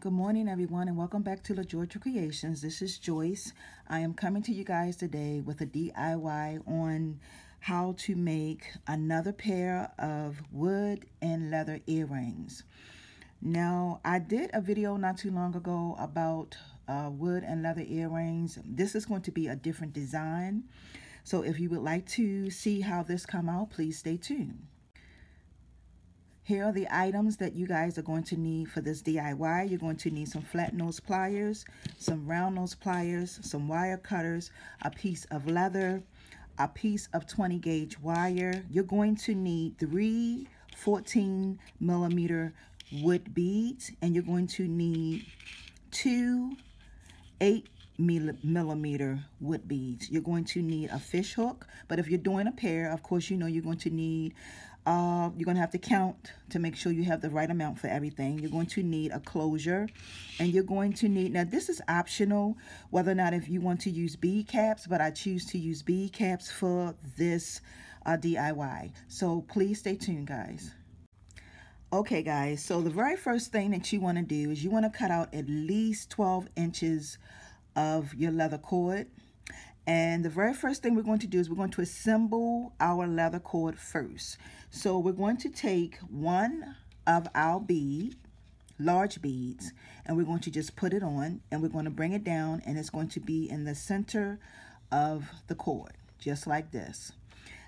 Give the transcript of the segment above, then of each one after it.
Good morning, everyone, and welcome back to La Georgia Creations. This is Joyce. I am coming to you guys today with a DIY on how to make another pair of wood and leather earrings. Now, I did a video not too long ago about wood and leather earrings. This is going to be a different design. So if you would like to see how this come out, please stay tuned. Here are the items that you guys are going to need for this DIY. You're going to need some flat nose pliers, some round nose pliers, some wire cutters, a piece of leather, a piece of 20 gauge wire. You're going to need 3 14mm wood beads, and you're going to need 2 8mm wood beads. You're going to need a fish hook, but if you're doing a pair, of course, you know you're going to need you're going to have to count to make sure you have the right amount for everything. You're going to need a closure, and you're going to need, now this is optional whether or not if you want to use bead caps, but I choose to use bead caps for this DIY. So please stay tuned, guys. Okay, guys, so the very first thing that you want to do is you want to cut out at least 12 inches of your leather cord. And the very first thing we're going to do is we're going to assemble our leather cord first. So we're going to take one of our large beads, and we're going to just put it on, and we're going to bring it down, and it's going to be in the center of the cord, just like this.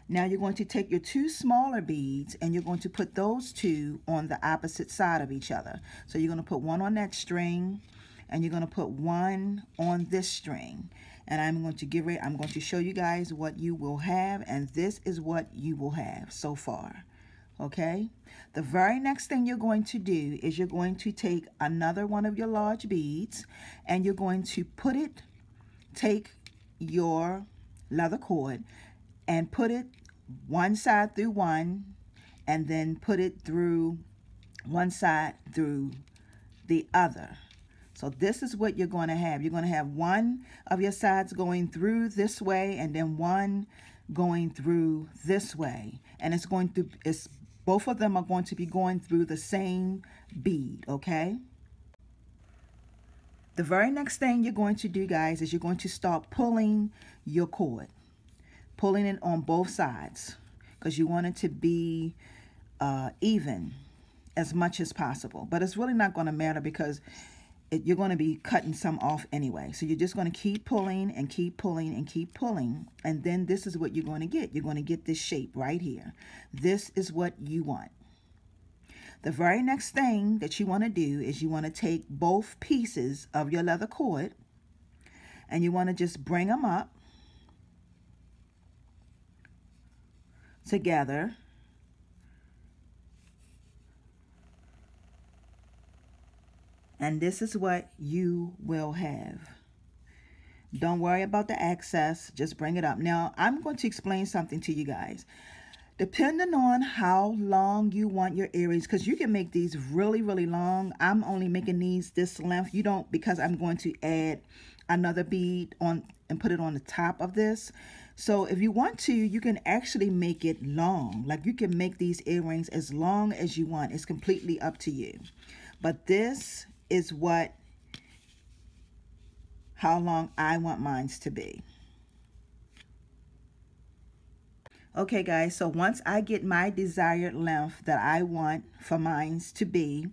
Now you're going to take your 2 smaller beads, and you're going to put those 2 on the opposite side of each other. So you're going to put one on that string, and you're going to put one on this string. And I'm going to show you guys what you will have, and this is what you will have so far. Okay? The very next thing you're going to do is you're going to take another one of your large beads, and you're going to take your leather cord and put it one side through one, and then put it through one side through the other. So this is what you're going to have. You're going to have one of your sides going through this way, and then one going through this way. And both of them are going to be going through the same bead, okay? The very next thing you're going to do, guys, is you're going to start pulling your cord. Pulling it on both sides, because you want it to be even as much as possible. But it's really not going to matter, because you're going to be cutting some off anyway. So you're just going to keep pulling and keep pulling and keep pulling. And then this is what you're going to get. You're going to get this shape right here. This is what you want. The very next thing that you want to do is you want to take both pieces of your leather cord, and you want to just bring them up together. And this is what you will have. Don't worry about the excess, just bring it up. Now, I'm going to explain something to you guys. Depending on how long you want your earrings, because you can make these really, really long. I'm only making these this length. You don't, because I'm going to add another bead on and put it on the top of this. So if you want to, you can actually make it long. Like, you can make these earrings as long as you want. It's completely up to you. But this is how long I want mine to be. Okay, guys, so once I get my desired length that I want for mine to be,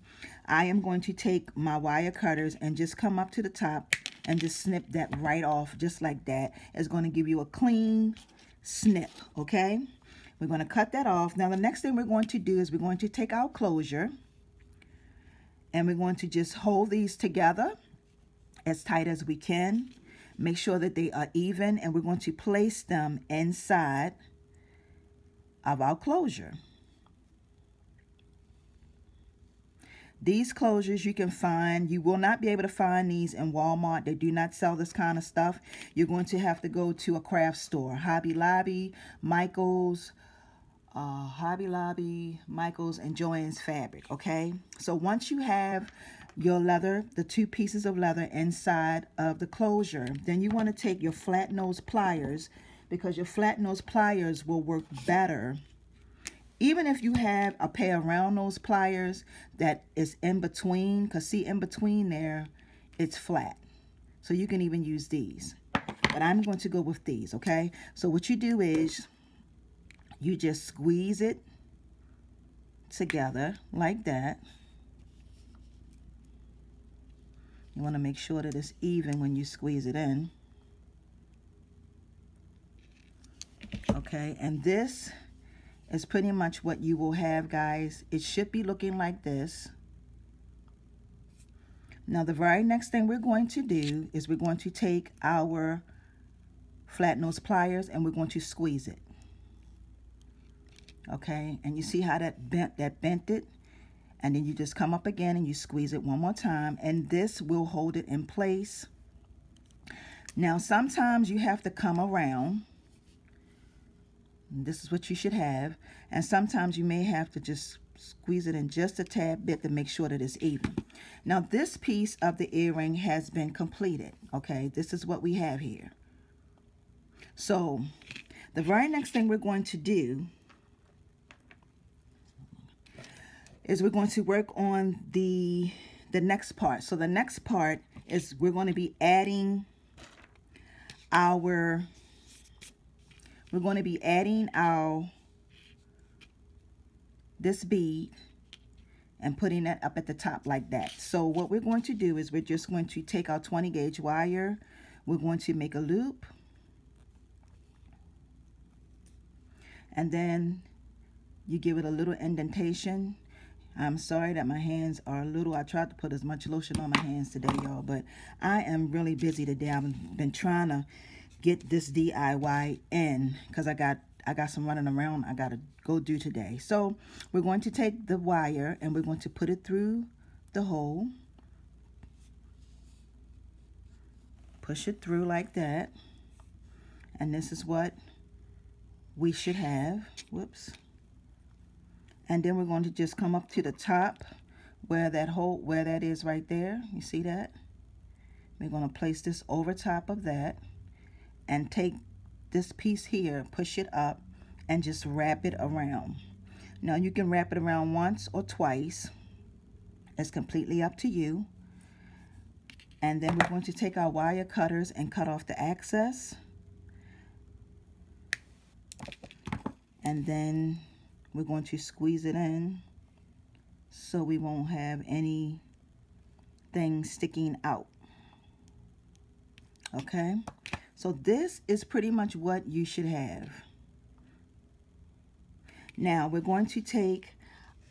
I am going to take my wire cutters and just come up to the top and just snip that right off, just like that. It's going to give you a clean snip, okay? We're going to cut that off. Now, the next thing we're going to do is we're going to take our closure, and we're going to just hold these together as tight as we can. Make sure that they are even, and we're going to place them inside of our closure. These closures you can find, you will not be able to find these in Walmart. They do not sell this kind of stuff. You're going to have to go to a craft store, Hobby Lobby, Michaels, and Joann's Fabric, okay? So once you have your leather, the 2 pieces of leather inside of the closure, then you want to take your flat nose pliers, because your flat nose pliers will work better Even if you have a pair of round nose pliers that is in between, because see, in between there, it's flat. So you can even use these. But I'm going to go with these, okay? So what you do is you just squeeze it together like that. You want to make sure that it's even when you squeeze it in. Okay, and this is pretty much what you will have, guys. It should be looking like this. Now, the very next thing we're going to do is we're going to take our flat nose pliers and we're going to squeeze it. Okay, and you see how that bent it? And then you just come up again and you squeeze it one more time, and this will hold it in place. Now, sometimes you have to come around. This is what you should have. And sometimes you may have to just squeeze it in just a tad bit to make sure that it's even. Now, this piece of the earring has been completed. Okay, this is what we have here. So, the very next thing we're going to do is we're going to work on the next part. So the next part is we're going to be adding our this bead and putting that up at the top like that. So what we're going to do is we're just going to take our 20 gauge wire. We're going to make a loop. And then you give it a little indentation. I'm sorry that my hands are a little, I tried to put as much lotion on my hands today, y'all, but I am really busy today. I've been trying to get this DIY in because I got some running around I got to go do today. So we're going to take the wire and we're going to put it through the hole. Push it through like that. And this is what we should have. Whoops. And then we're going to just come up to the top where that is right there. You see that? We're going to place this over top of that and take this piece here, push it up, and just wrap it around. Now you can wrap it around once or twice. It's completely up to you. And then we're going to take our wire cutters and cut off the excess. And then we're going to squeeze it in so we won't have anything sticking out. Okay, so this is pretty much what you should have. Now we're going to take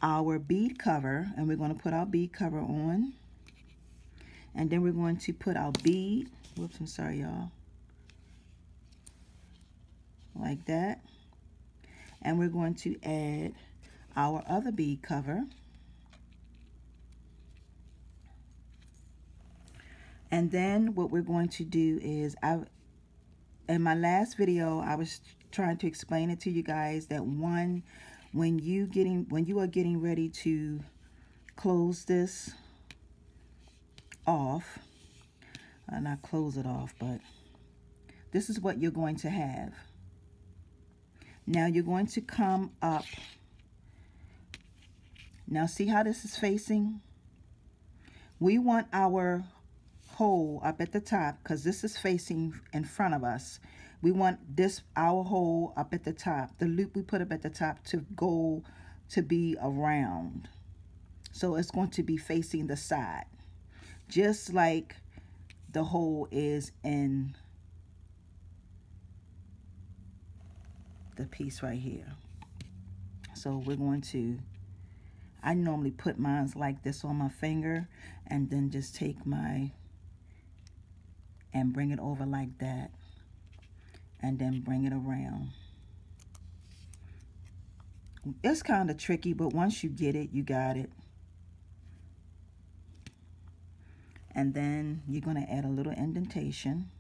our bead cover and we're going to put our bead cover on. And then we're going to put our bead, whoops, I'm sorry, y'all, like that. And we're going to add our other bead cover. And then what we're going to do is, in my last video, I was trying to explain it to you guys that when you are getting ready to close this off, not close it off, but this is what you're going to have. Now you're going to come up. Now see how this is facing? We want our hole up at the top because this is facing in front of us. We want our hole up at the top, the loop we put up at the top, to be around. So it's going to be facing the side, just like the hole is in the piece right here. So we're going to, I normally put mine like this on my finger and then just take and bring it over like that and then bring it around. It's kind of tricky, but once you get it, you got it. And then you're going to add a little indentation.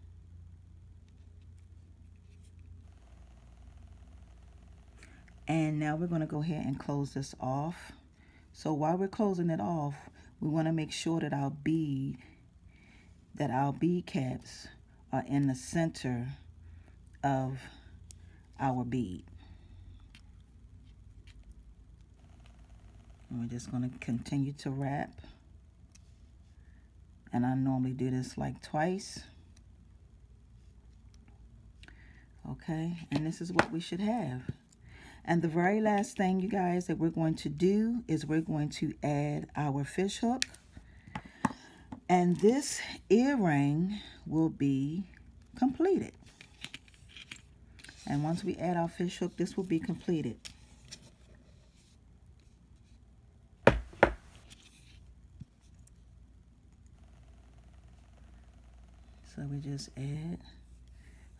And now we're going to go ahead and close this off. So while we're closing it off, we want to make sure that our bead caps are in the center of our bead. And we're just going to continue to wrap. And I normally do this like twice. Okay, and this is what we should have. And the very last thing, you guys, that we're going to do is we're going to add our fish hook. And this earring will be completed. And once we add our fish hook, this will be completed. So we just add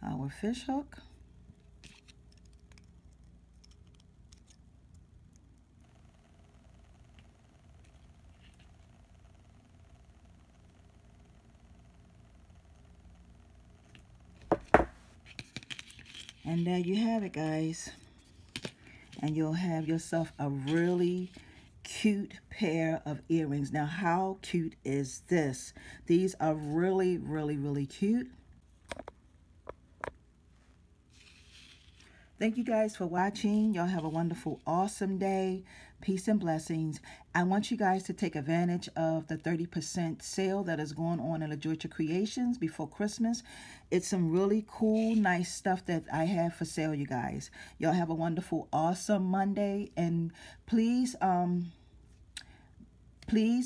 our fish hook. And there you have it, guys. And you'll have yourself a really cute pair of earrings. Now, how cute is this? These are really, really, really cute. Thank you guys for watching. Y'all have a wonderful, awesome day. Peace and blessings. I want you guys to take advantage of the 30% sale that is going on in La Georgia Creations before Christmas. It's some really cool, nice stuff that I have for sale, you guys. Y'all have a wonderful, awesome Monday. And please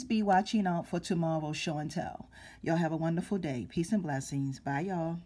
be watching out for tomorrow's show and tell. Y'all have a wonderful day. Peace and blessings. Bye, y'all.